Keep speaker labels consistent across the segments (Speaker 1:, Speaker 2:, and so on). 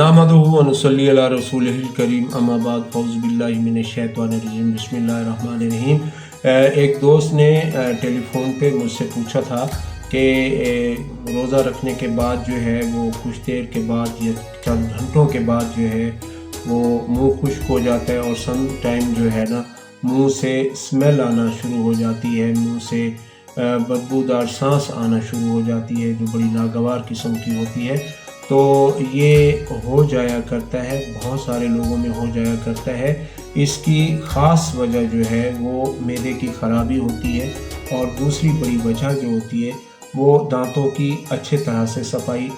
Speaker 1: नहमदुहु व नुसल्ली अला रसूलिहिल करीम अम्मा बाद फ़ौज़ बिल्लाहि मिनश शैतानिर रजीम बिस्मिल्लाहिर रहमानिर रहीम। एक दोस्त ने टेलीफ़ोन पे मुझसे पूछा था कि रोज़ा रखने के बाद जो है वो कुछ देर के बाद या चंद घंटों के बाद जो है वो मुंह खुश्क हो जाता है और सम टाइम जो है ना मुंह से स्मेल आना शुरू हो जाती है, मुंह से बदबूदार सांस आना शुरू हो जाती है जो बड़ी नागवार किस्म की होती है। तो ये हो जाया करता है, बहुत सारे लोगों में हो जाया करता है। इसकी ख़ास वजह जो है वो मैदे की ख़राबी होती है और दूसरी बड़ी वजह जो होती है वो दांतों की अच्छे तरह से सफाई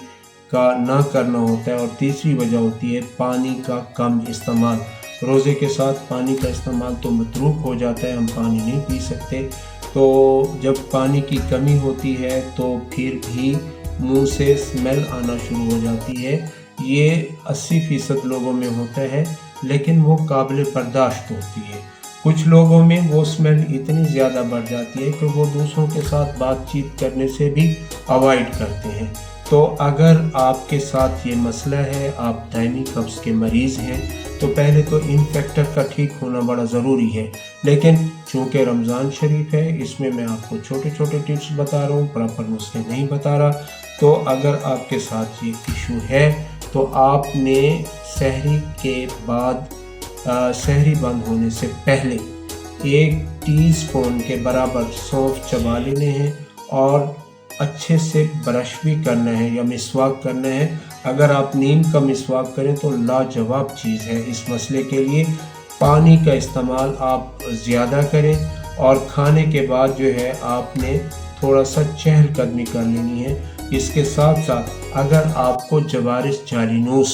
Speaker 1: का ना करना होता है और तीसरी वजह होती है पानी का कम इस्तेमाल। रोज़े के साथ पानी का इस्तेमाल तो मतरूक हो जाता है, हम पानी नहीं पी सकते। तो जब पानी की कमी होती है तो फिर भी मुंह से स्मेल आना शुरू हो जाती है। ये 80% लोगों में होता है, लेकिन वो काबिल बर्दाश्त होती है। कुछ लोगों में वो स्मेल इतनी ज़्यादा बढ़ जाती है कि वो दूसरों के साथ बातचीत करने से भी अवॉइड करते हैं। तो अगर आपके साथ ये मसला है, आप दायमी कब्ज़ के मरीज़ हैं, तो पहले तो इन फैक्टर का ठीक होना बड़ा ज़रूरी है। लेकिन चूँकि रमज़ान शरीफ है, इसमें मैं आपको छोटे छोटे टिप्स बता रहा हूँ, प्रॉपर नुस्खे नहीं बता रहा। तो अगर आपके साथ ये इशू है तो आपने सहरी के बाद सहरी बंद होने से पहले 1 टीस्पून के बराबर सौंफ चबा लेने हैं और अच्छे से ब्रश भी करना है या मिसवाक करना है। अगर आप नीम का मिसवाक करें तो लाजवाब चीज़ है इस मसले के लिए। पानी का इस्तेमाल आप ज़्यादा करें और खाने के बाद जो है आपने थोड़ा सा चहलकदमी कर लेनी है। इसके साथ साथ अगर आपको जवारिस जालिनूस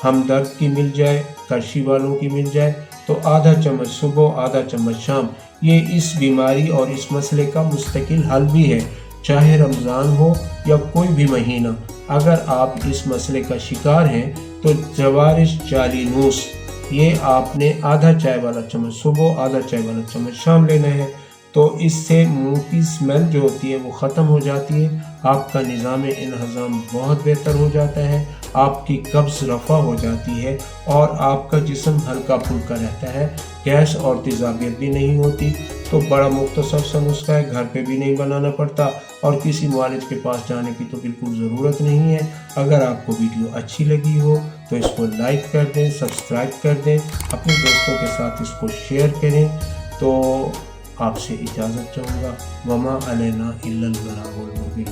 Speaker 1: हमदर्द की मिल जाए, करशी वालों की मिल जाए, तो आधा चम्मच सुबह आधा चम्मच शाम, ये इस बीमारी और इस मसले का मुस्तकिल हल भी है। चाहे रमज़ान हो या कोई भी महीना, अगर आप इस मसले का शिकार हैं तो जवारिस जालिनूस ये आपने आधा चाय वाला चम्मच सुबह आधा चाय वाला चम्मच शाम लेना है। तो इससे मुंह की स्मेल जो होती है वो ख़त्म हो जाती है, आपका निज़ाम इंहज़ाम बहुत बेहतर हो जाता है, आपकी कब्ज़ रफ़ा हो जाती है और आपका जिस्म हल्का फुल्का रहता है, गैस और तेज़ाबियत भी नहीं होती। तो बड़ा मुख्तसर सा नुस्खा है, घर पे भी नहीं बनाना पड़ता और किसी मुआलिज के पास जाने की तो बिल्कुल ज़रूरत नहीं है। अगर आपको वीडियो अच्छी लगी हो तो इसको लाइक कर दें, सब्सक्राइब कर दें, अपने दोस्तों के साथ इसको शेयर करें। तो आपसे इजाज़त चाहूँगा। वमा अलैना इल्लल बलागुल मुबीन।